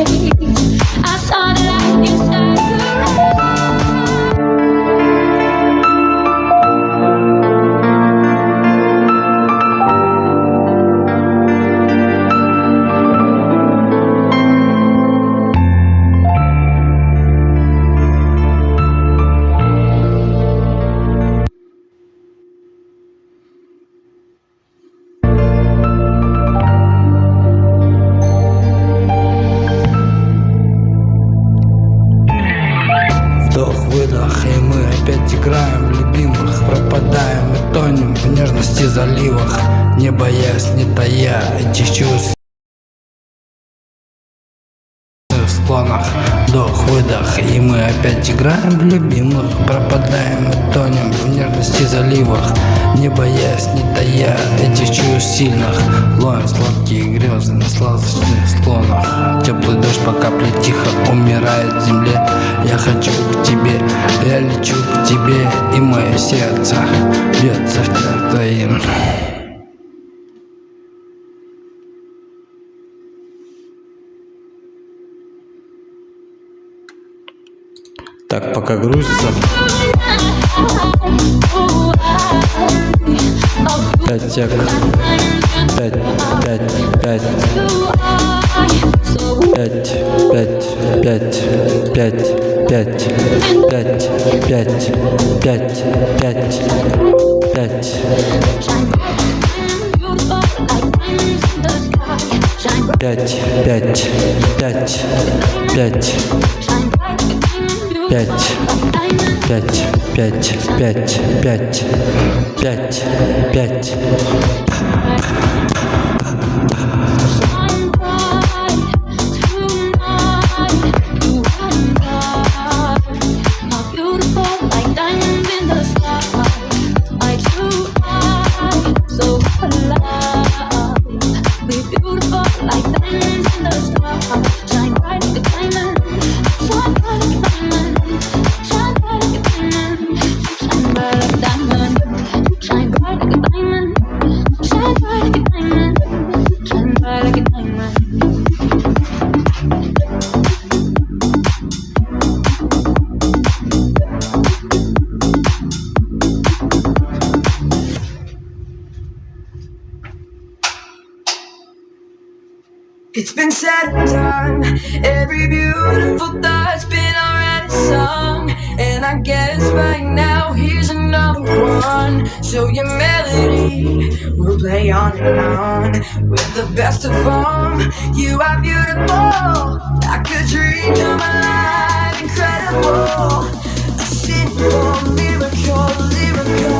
I saw the light inside your eyes. Вдох-выдох, и мы опять играем в любимых, пропадаем и тонем в нежности заливах, не боясь, не тая этих чувств в склонах. Вдох-выдох, и мы опять играем в любимых, пропадаем и тонем в нежности заливах, не боясь, не тая этих чувств сильных, ловим сладкие грезы на сладостных склонах. Теплый дождь по капле тихо умирает в земле. Я хочу к тебе, я лечу к тебе, и мое сердце бьется в такт твоим. Так, пока грузится. 5 сек. 5, 5, 5. 5, 5, 5, 5, 5, 5, 5, 5, 5, 5. 5, 5, 5, 5. 5, 5, 5, 5, 5, 5, 5. It's been said and done, every beautiful thought's been already sung. And I guess right now here's another one. So your melody will play on and on. With the best of them, you are beautiful, like a dream come alive, incredible. A simple miracle, lyrical.